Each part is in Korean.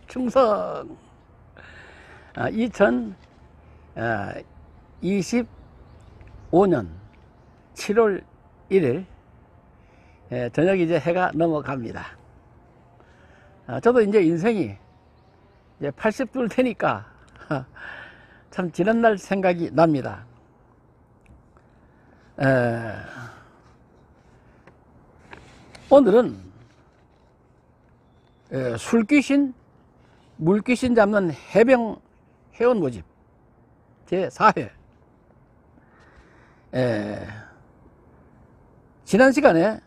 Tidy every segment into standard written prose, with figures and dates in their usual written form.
충성. 2025년 7월 1일 저녁 이제 해가 넘어갑니다. 저도 이제 인생이 이제 80 tuổi 되니까 참 지난날 생각이 납니다. 오늘은 술귀신, 물귀신 잡는 해병 회원 모집 제4회. 지난 시간에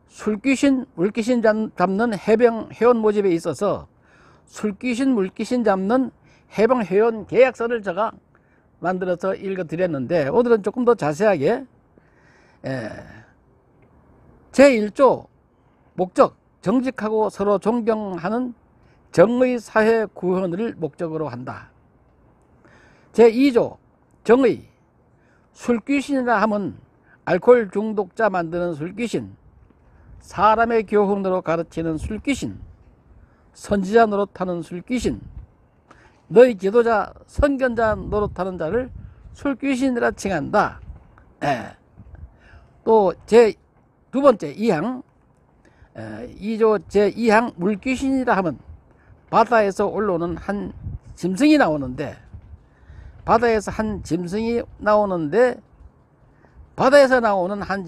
술귀신, 물귀신 잡는 해병 회원 모집에 있어서 술귀신, 물귀신 잡는 해병 회원 계약서를 제가 만들어서 읽어드렸는데, 오늘은 조금 더 자세하게 제1조 목적, 정직하고 서로 존경하는 정의 사회 구현을 목적으로 한다. 제2조 정의, 술귀신이라 하면 알코올 중독자 만드는 술귀신, 사람의 교훈으로 가르치는 술귀신, 선지자 노릇하는 술귀신, 너희 지도자 선견자 노릇하는 자를 술귀신이라 칭한다. 또 제2번째 2항 2조 제2항 물귀신이라 하면 바다에서 올라오는 한 짐승이 나오는데, 바다에서 나오는 한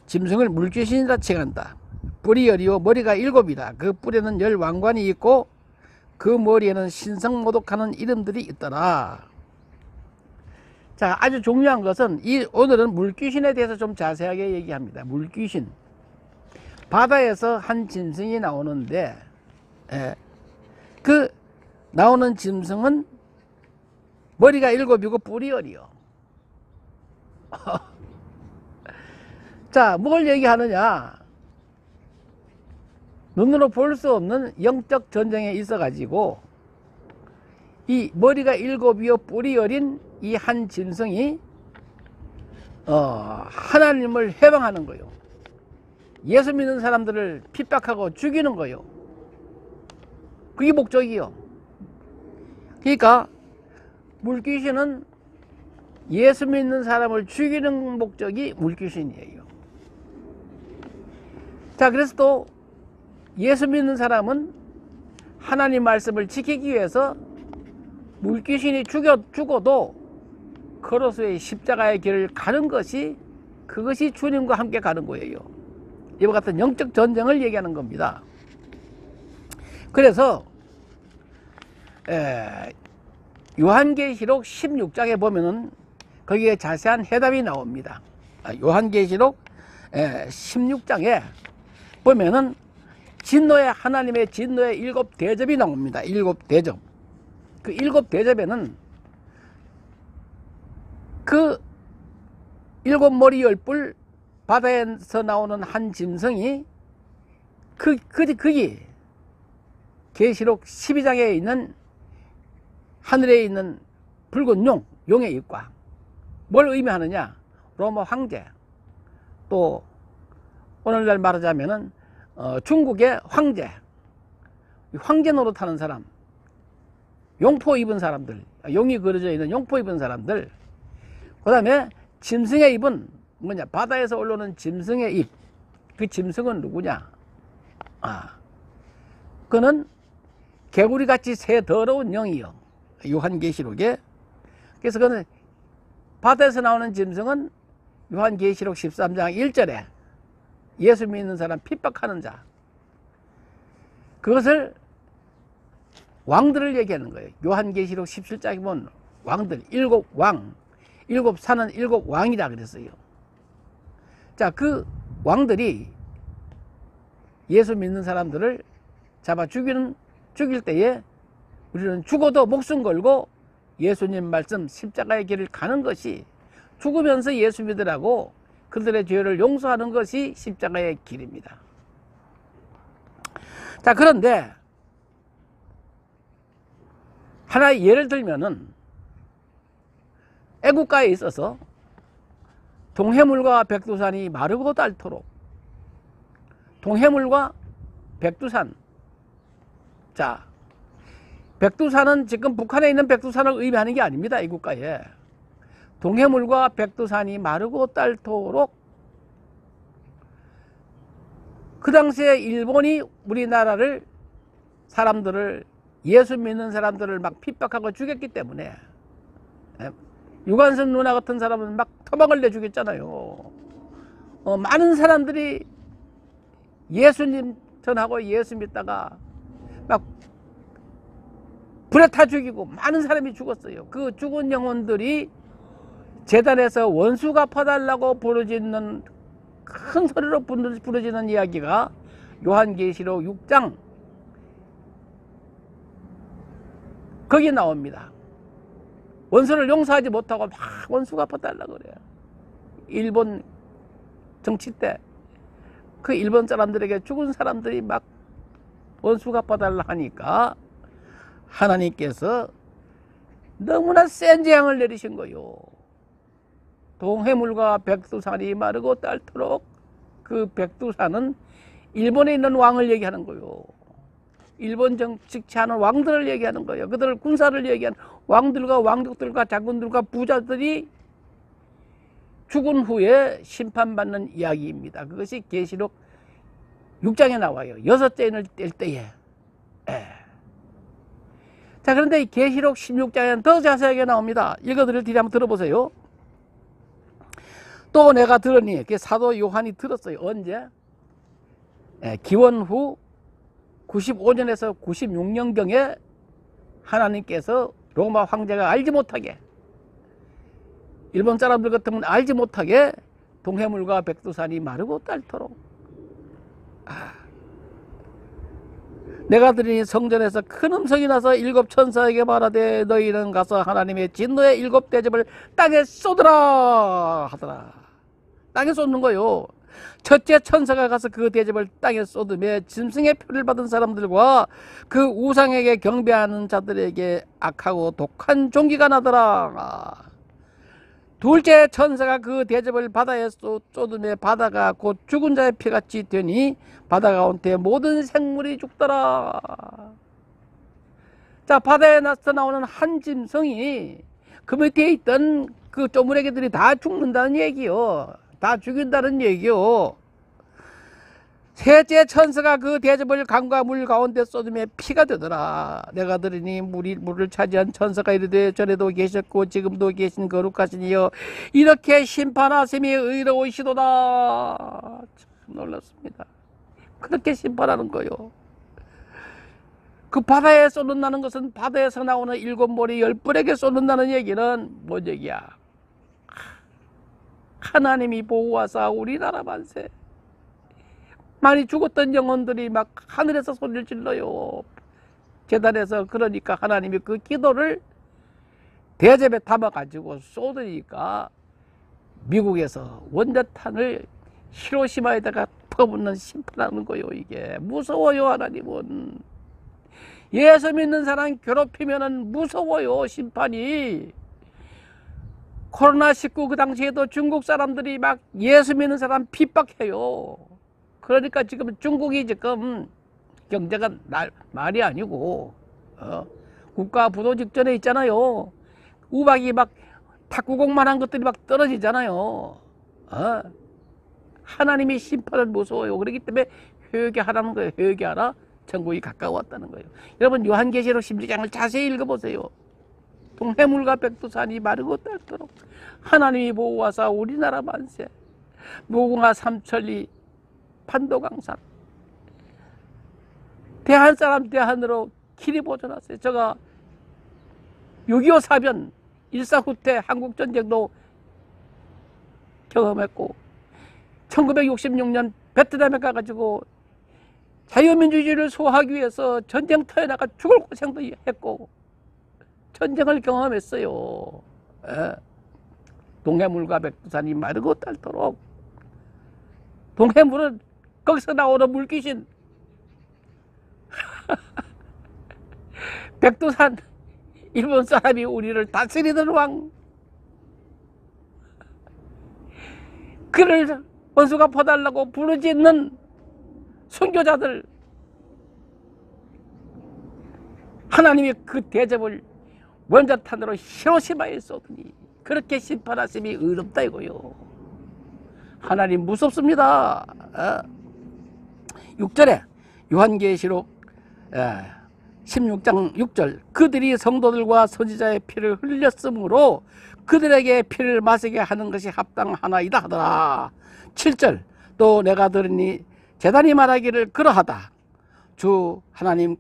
짐승을 물귀신이라 칭한다. 뿔이 10이요 머리가 7이다. 그 뿔에는 10왕관이 있고 그 머리에는 신성모독하는 이름들이 있더라. 자, 아주 중요한 것은 오늘은 물귀신에 대해서 좀 자세하게 얘기합니다. 물귀신, 바다에서 한 짐승이 나오는데 그 나오는 짐승은 머리가 7이고 뿔이 10이요. 자, 뭘 얘기하느냐? 눈으로 볼 수 없는 영적 전쟁에 있어 가지고 이 머리가 7이요 뿔이 10인 이 한 짐승이 하나님을 해방하는 거요. 예수 믿는 사람들을 핍박하고 죽이는 거요. 그게 목적이요. 그러니까 물귀신은 예수 믿는 사람을 죽이는 목적이 물귀신이에요. 자, 그래서 또 예수 믿는 사람은 하나님 말씀을 지키기 위해서 물귀신이 죽어도 크로스의 십자가의 길을 가는 것이, 그것이 주님과 함께 가는 거예요. 이와 같은 영적 전쟁을 얘기하는 겁니다. 그래서 요한계시록 16장에 보면은 거기에 자세한 해답이 나옵니다. 요한계시록 16장에 보면은 하나님의 진노의 7대접이 나옵니다. 7대접. 그 7대접에는 그 7머리 10뿔 바다에서 나오는 한 짐승이 그게 계시록 12장에 있는 하늘에 있는 붉은 용의 입과 뭘 의미하느냐? 로마 황제, 또 오늘날 말하자면은 중국의 황제 노릇하는 사람, 용포 입은 사람들, 용이 그려져 있는 용포 입은 사람들, 그 다음에 짐승의 입은 뭐냐? 바다에서 올라오는 짐승의 입. 그 짐승은 누구냐? 그는 개구리같이 새 더러운 영이요. 요한계시록에. 그래서 그는 바다에서 나오는 짐승은 요한계시록 13장 1절에 예수 믿는 사람 핍박하는 자, 그것을 왕들을 얘기하는 거예요. 요한계시록 17장에 보면 왕들, 7왕, 7산은 7왕이라 그랬어요. 자, 그 왕들이 예수 믿는 사람들을 잡아 죽일 때에 우리는 죽어도 목숨 걸고 예수님 말씀 십자가의 길을 가는 것이, 죽으면서 예수 믿으라고 그들의 죄를 용서하는 것이 십자가의 길입니다. 자, 그런데 하나의 예를 들면은 애국가에 있어서 동해물과 백두산이 마르고 닳도록, 동해물과 백두산. 자, 백두산은 지금 북한에 있는 백두산을 의미하는 게 아닙니다. 이 국가에. 동해물과 백두산이 마르고 닳도록 그 당시에 일본이 우리나라를 사람들을 예수 믿는 사람들을 막 핍박하고 죽였기 때문에 유관순 누나 같은 사람은 막 토막을 내 죽였잖아요. 많은 사람들이 예수님 전하고 예수 믿다가 막 불에 타 죽이고 많은 사람이 죽었어요. 그 죽은 영혼들이 재단에서 원수 갚아달라고 부르짖는 큰 소리로 부르짖는 이야기가 요한계시록 6장 거기 나옵니다. 원수를 용서하지 못하고 막 원수 갚아달라고 그래요. 일본 정치 때 그 일본 사람들에게 죽은 사람들이 막 원수 갚아달라 하니까 하나님께서 너무나 센 재앙을 내리신 거요. 동해물과 백두산이 마르고 닳도록 그 백두산은 일본에 있는 왕을 얘기하는 거요. 일본 정치하는 왕들을 얘기하는 거예요. 그들 군사를 얘기하는 왕들과 왕족들과 장군들과 부자들이 죽은 후에 심판받는 이야기입니다. 그것이 계시록 6장에 나와요. 6째인을 뗄 때에. 자, 그런데 이 계시록 16장에는 더 자세하게 나옵니다. 읽어드릴 테니 한번 들어보세요. 또 내가 들으니, 그 사도 요한이 들었어요. 언제? 기원 후 95년에서 96년경에 하나님께서 로마 황제가 알지 못하게, 일본 사람들 같으면 알지 못하게 동해물과 백두산이 마르고 닳도록 내가 들으니 성전에서 큰 음성이 나서 7 천사에게 말하되 너희는 가서 하나님의 진노의 7 대접을 땅에 쏟으라 하더라. 땅에 쏟는 거요. 첫째 천사가 가서 그 대접을 땅에 쏟으며 짐승의 표를 받은 사람들과 그 우상에게 경배하는 자들에게 악하고 독한 종기가 나더라. 둘째 천사가 그 대접을 바다에 쏟으며 바다가 곧 죽은 자의 피같이 되니 바다 가운데 모든 생물이 죽더라. 자, 바다에 나오는 한 짐승이 그 밑에 있던 그 쪼무레기들이 다 죽는다는 얘기요. 다 죽인다는 얘기요. 셋째 천사가 그 대접을 강과 물 가운데 쏟으며 피가 되더라. 내가 들으니 물을 차지한 천사가 이르되 전에도 계셨고 지금도 계신 거룩하신 이여 이렇게 심판하심이 의로우시도다. 참 놀랐습니다. 그렇게 심판하는 거요. 그 바다에 쏟는다는 것은 바다에서 나오는 7몰이 10뿔에게 쏟는다는 얘기는 뭔 얘기야? 하나님이 보호하사 우리나라 만세. 많이 죽었던 영혼들이 막 하늘에서 소리를 질러요. 계단에서. 그러니까 하나님이 그 기도를 대접에 담아가지고 쏟으니까 미국에서 원자탄을 히로시마에다가 퍼붓는 심판하는 거요. 이게 무서워요. 하나님은 예수 믿는 사람 괴롭히면은 무서워요. 심판이. 코로나19 그 당시에도 중국 사람들이 막 예수 믿는 사람 핍박해요. 그러니까 지금 중국이 지금 경제가 말이 아니고 국가 부도 직전에 있잖아요. 우박이 막 탁구공만한 것들이 막 떨어지잖아요. 하나님이 심판을 무서워요. 그렇기 때문에 회개하라는 거예요. 회개하라. 천국이 가까웠다는 거예요. 여러분 요한계시록 16장을 자세히 읽어보세요. 동해물과 백두산이 마르고 닳도록 하나님이 보호하사 우리나라 만세. 무궁화 삼천리 판도강산 대한사람 대한으로 길이 보존하세요. 제가 6.25 사변 1.4 후퇴 한국전쟁도 경험했고 1966년 베트남에 가가지고 자유민주주의를 소화하기 위해서 전쟁터에 나가 죽을 고생도 했고 전쟁을 경험했어요. 동해물과 백두산이 마르고 닳도록. 동해물은 거기서 나오는 물귀신. 백두산 일본 사람이 우리를 다스리던 왕. 그를 원수가 퍼달라고 부르짖는 순교자들. 하나님이 그 대접을 원자탄으로 히로시마에 쏘더니 그렇게 심판하심이 의롭다 이거요. 하나님 무섭습니다. 6절에 요한계시록 16장 6절 그들이 성도들과 선지자의 피를 흘렸으므로 그들에게 피를 마시게 하는 것이 합당하나이다 하더라. 7절 또 내가 들으니 제단이 말하기를 그러하다. 주 하나님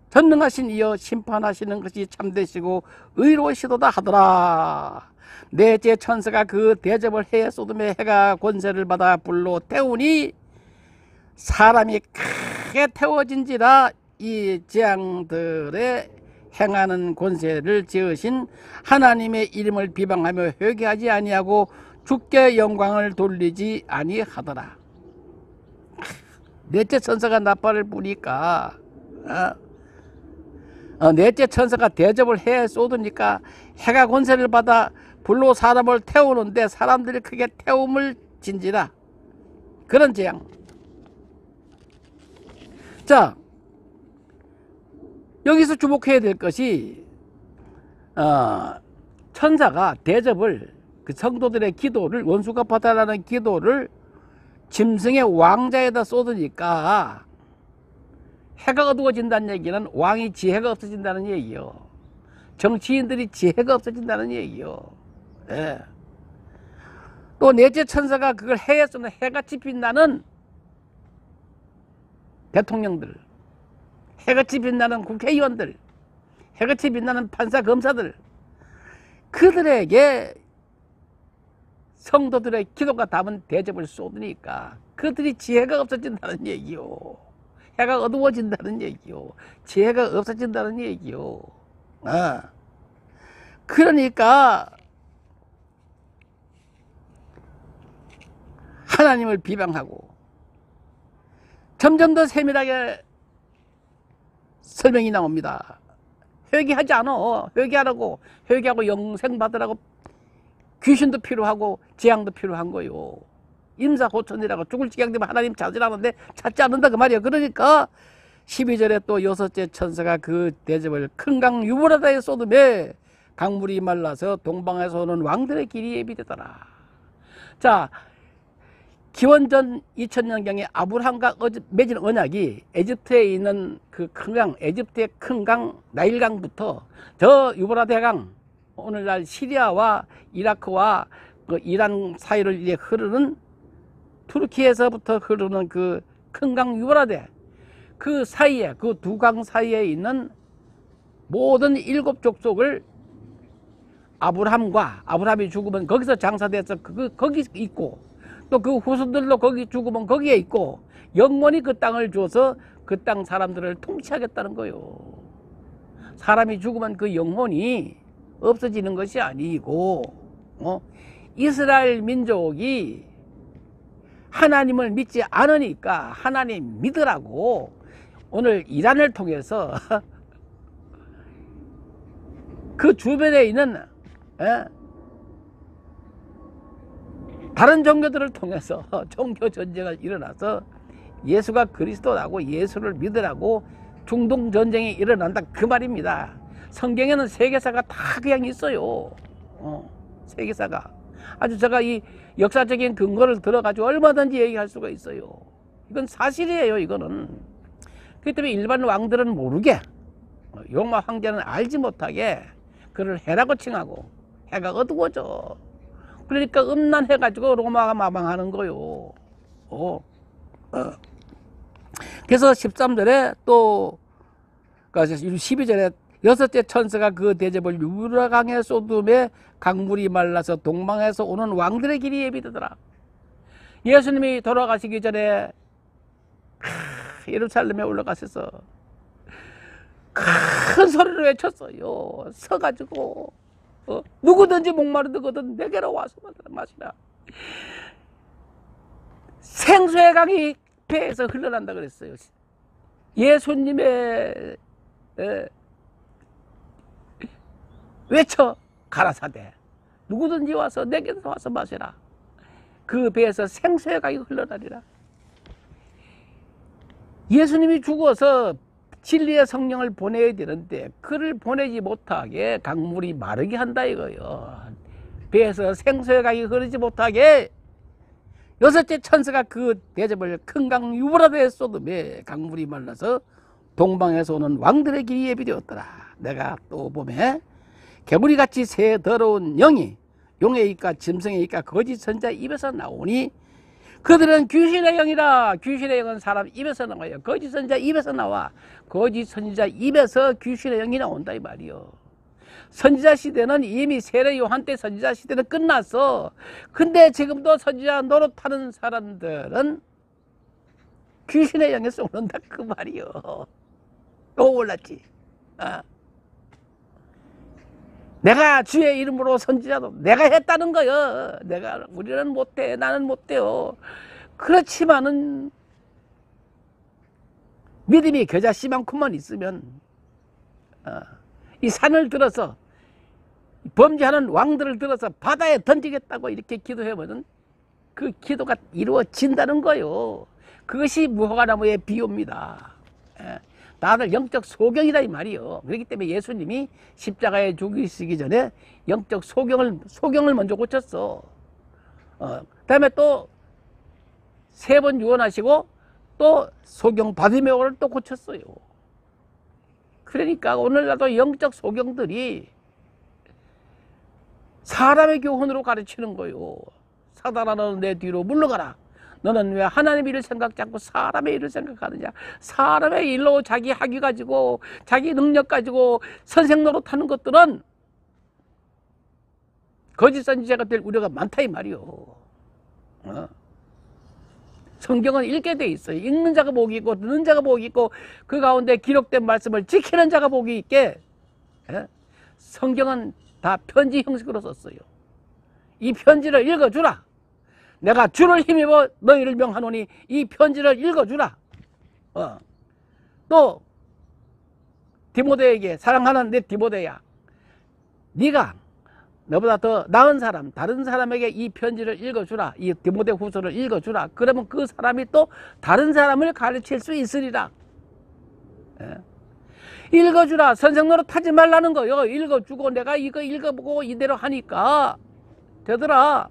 전능하신 이여 심판하시는 것이 참되시고 의로우시도다 하더라. 넷째 천사가 그 대접을 해 소돔의 해가 권세를 받아 불로 태우니 사람이 크게 태워진지라. 이 재앙들의 행하는 권세를 지으신 하나님의 이름을 비방하며 회개하지 아니하고 주께 영광을 돌리지 아니하더라. 넷째 천사가 나팔을 부니까 넷째 천사가 대접을 해 쏟으니까 해가 권세를 받아 불로 사람을 태우는데 사람들이 크게 태움을 진지라. 그런 재앙. 자, 여기서 주목해야 될 것이 천사가 대접을 그 성도들의 기도를 원수가 받아라는 기도를 짐승의 왕자에다 쏟으니까 해가 어두워진다는 얘기는 왕이 지혜가 없어진다는 얘기요. 정치인들이 지혜가 없어진다는 얘기요. 예. 또 넷째 천사가 그걸 해에 쏘는 해같이 빛나는 대통령들, 해같이 빛나는 국회의원들, 해같이 빛나는 판사 검사들, 그들에게 성도들의 기도가 담은 대접을 쏟으니까 그들이 지혜가 없어진다는 얘기요. 해가 어두워진다는 얘기요. 지혜가 없어진다는 얘기요. 그러니까 하나님을 비방하고 점점 더 세밀하게 설명이 나옵니다. 회개하지 않아. 회개하라고. 회개하고 영생 받으라고. 귀신도 필요하고 재앙도 필요한 거요. 임사호천이라고 죽을 지경 되면 하나님 찾으라는데 찾지 않는다 그 말이야. 그러니까 12절에 또 여섯째 천사가 그 대접을 큰 강 유브라다에 쏟으며 강물이 말라서 동방에서 오는 왕들의 길이 예비되더라. 자, 기원전 2000년경에 아브라함과 맺은 언약이 에집트에 있는 그 큰 강, 에집트의 큰 강 나일강부터 저 유브라데 강, 오늘날 시리아와 이라크와 그 이란 사이를 이제 흐르는 투르키에서부터 흐르는 그 큰 강 유브라데, 그 사이에, 그 두 강 사이에 있는 모든 7 족속을 아브라함이 죽으면 거기서 장사돼서 거기 있고, 또 그 후손들도 거기 죽으면 거기에 있고, 영원히 그 땅을 줘서 그 땅 사람들을 통치하겠다는 거요. 사람이 죽으면 그 영혼이 없어지는 것이 아니고, 이스라엘 민족이 하나님을 믿지 않으니까 하나님 믿으라고 오늘 이란을 통해서 그 주변에 있는 다른 종교들을 통해서 종교 전쟁을 일어나서 예수가 그리스도라고 예수를 믿으라고 중동 전쟁이 일어난다 그 말입니다. 성경에는 세계사가 다 그냥 있어요. 세계사가 아주 제가 이 역사적인 근거를 들어가지고 얼마든지 얘기할 수가 있어요. 이건 사실이에요. 이거는. 그렇기 때문에 일반 왕들은 모르게, 로마 황제는 알지 못하게 그를 해라고 칭하고 해가 어두워져. 그러니까 음란해가지고 로마가 마망하는 거요. 그래서 13절에 또 12절에 여섯째 천사가 그 대접을 유브라강에 쏟음에 강물이 말라서 동방에서 오는 왕들의 길이 예비되더라. 예수님이 돌아가시기 전에 예루살렘에 올라가셔서 큰 소리로 외쳤어요. 서가지고 누구든지 목마르거든 내게로 와서 마시라. 생수의 강이 배에서 흘러난다 그랬어요. 예수님의 외쳐 가라사대 누구든지 와서 내게로 와서 마시라. 그 배에서 생수의 강이 흘러나리라. 예수님이 죽어서 진리의 성령을 보내야 되는데 그를 보내지 못하게 강물이 마르게 한다 이거요. 배에서 생수의 강이 흐르지 못하게 여섯째 천사가 그 대접을 큰 강 유브라데에 쏟음에 강물이 말라서 동방에서 오는 왕들의 길이 예비되었더라. 내가 또 보매 개구리같이 새 더러운 영이 용의 입과 짐승의 입과 거짓 선자 입에서 나오니 그들은 귀신의 영이라. 귀신의 영은 사람 입에서 나와요. 거짓 선자 입에서 나와. 거짓 선지자 입에서 귀신의 영이 나온다 이 말이요. 선지자 시대는 이미 세례 요한 때 선지자 시대는 끝났어. 근데 지금도 선지자 노릇하는 사람들은 귀신의 영에서 오는다 그 말이요. 또 몰랐지. 내가 주의 이름으로 선지자도 내가 했다는 거요. 우리는 못해. 나는 못해요. 그렇지만은 믿음이 겨자씨만큼만 있으면 이 산을 들어서 범죄하는 왕들을 들어서 바다에 던지겠다고 이렇게 기도해보면 그 기도가 이루어진다는 거요. 그것이 무화과나무의 비유입니다. 다들 영적 소경이다 이 말이요. 그렇기 때문에 예수님이 십자가에 죽이시기 전에 영적 소경을 먼저 고쳤어. 그다음에 또 세 번 유언하시고 또 소경 바디메오를 또 고쳤어요. 그러니까 오늘날도 영적 소경들이 사람의 교훈으로 가르치는 거요. 사단아 너는 내 뒤로 물러가라. 너는 왜 하나님의 일을 생각지 않고 사람의 일을 생각하느냐. 사람의 일로 자기 학위 가지고 자기 능력 가지고 선생 노릇하는 것들은 거짓 선지자가 될 우려가 많다 이 말이요. 성경은 읽게 돼 있어요. 읽는 자가 복이 있고 듣는 자가 복이 있고 그 가운데 기록된 말씀을 지키는 자가 복이 있게. 성경은 다 편지 형식으로 썼어요. 이 편지를 읽어주라. 내가 주를 힘입어 너희를 명하노니 이 편지를 읽어주라. 또 디모데에게 사랑하는 내 디모데야, 네가 너보다 더 나은 사람, 다른 사람에게 이 편지를 읽어주라. 이 디모데 후서를 읽어주라. 그러면 그 사람이 또 다른 사람을 가르칠 수 있으리라. 읽어주라. 선생 노릇 하지 말라는 거요. 읽어주고 내가 이거 읽어보고 이대로 하니까 되더라.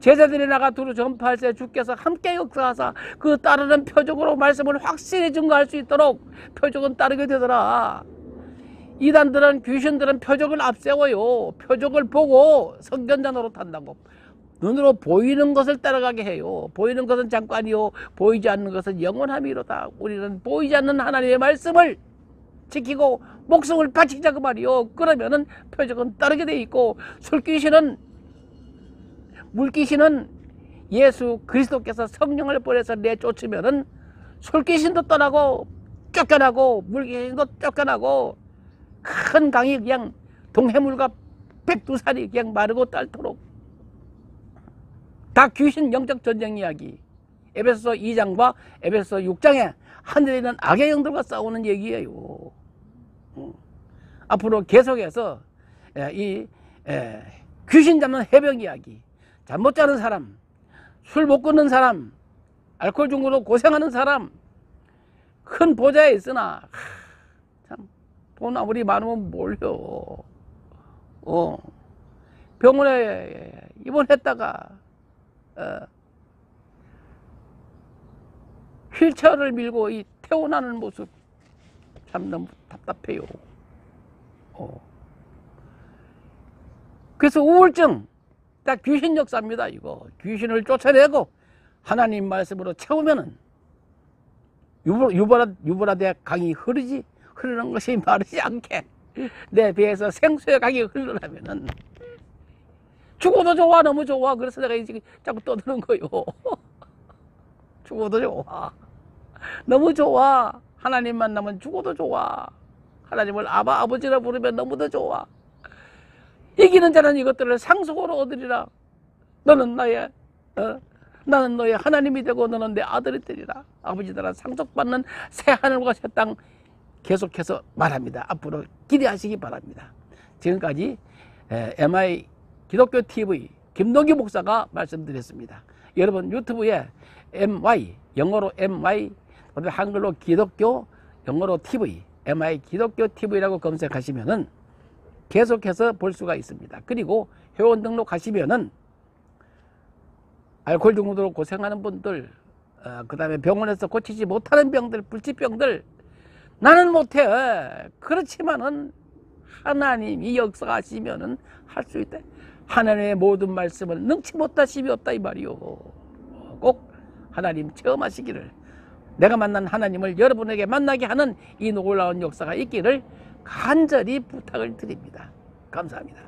제자들이 나가 두루 전파할 때 주께서 함께 역사하사 그 따르는 표적으로 말씀을 확실히 증거할 수 있도록 표적은 따르게 되더라. 이단들은 귀신들은 표적을 앞세워요. 표적을 보고 성견자 노릇한다고. 눈으로 보이는 것을 따라가게 해요. 보이는 것은 잠깐이요 보이지 않는 것은 영원함이로다. 우리는 보이지 않는 하나님의 말씀을 지키고 목숨을 바치자 그 말이요. 그러면은 표적은 따르게 돼 있고 물귀신은 예수 그리스도께서 성령을 보내서 내쫓으면은 술귀신도 떠나고 쫓겨나고 물귀신도 쫓겨나고 큰 강이 그냥 동해물과 백두산이 그냥 마르고 닳도록 다 귀신 영적 전쟁 이야기. 에베소서 2장과 에베소서 6장에 하늘에 있는 악의 영들과 싸우는 얘기예요. 앞으로 계속해서 이 귀신 잡는 해병 이야기, 잠 못 자는 사람, 술 못 끊는 사람, 알코올 중독으로 고생하는 사람, 큰 보좌에 있으나 참 돈 아무리 많으면 뭘요. 병원에 입원했다가 휠체어를 밀고 이 태어나는 모습 참 너무 답답해요. 그래서 우울증 딱 귀신 역사입니다. 이거 귀신을 쫓아내고 하나님 말씀으로 채우면은 유브라데 강이 흐르는 것이 마르지 않게 내 배에서 생수의 강이 흘러나면은 죽어도 좋아. 너무 좋아. 그래서 내가 지금 자꾸 떠드는 거요. 죽어도 좋아. 너무 좋아. 하나님 만나면 죽어도 좋아. 하나님을 아버지라 부르면 너무도 좋아. 이기는 자는 이것들을 상속으로 얻으리라. 나는 너의 하나님이 되고 너는 내 아들이 되리라. 아버지들아 상속받는 새 하늘과 새 땅 계속해서 말합니다. 앞으로 기대하시기 바랍니다. 지금까지 MI 기독교 TV 김동기 목사가 말씀드렸습니다. 여러분 유튜브에 MY 영어로 MY 한글로 기독교 영어로 TV MI 기독교 TV라고 검색하시면은 계속해서 볼 수가 있습니다. 그리고 회원 등록하시면은 알코올 중독으로 고생하는 분들, 그 다음에 병원에서 고치지 못하는 병들, 불치병들, 나는 못해. 그렇지만은 하나님이 역사하시면은 할 수 있다. 하나님의 모든 말씀을 능치 못하심이 없다 이 말이요. 꼭 하나님 체험하시기를, 내가 만난 하나님을 여러분에게 만나게 하는 이 놀라운 역사가 있기를 간절히 부탁을 드립니다. 감사합니다.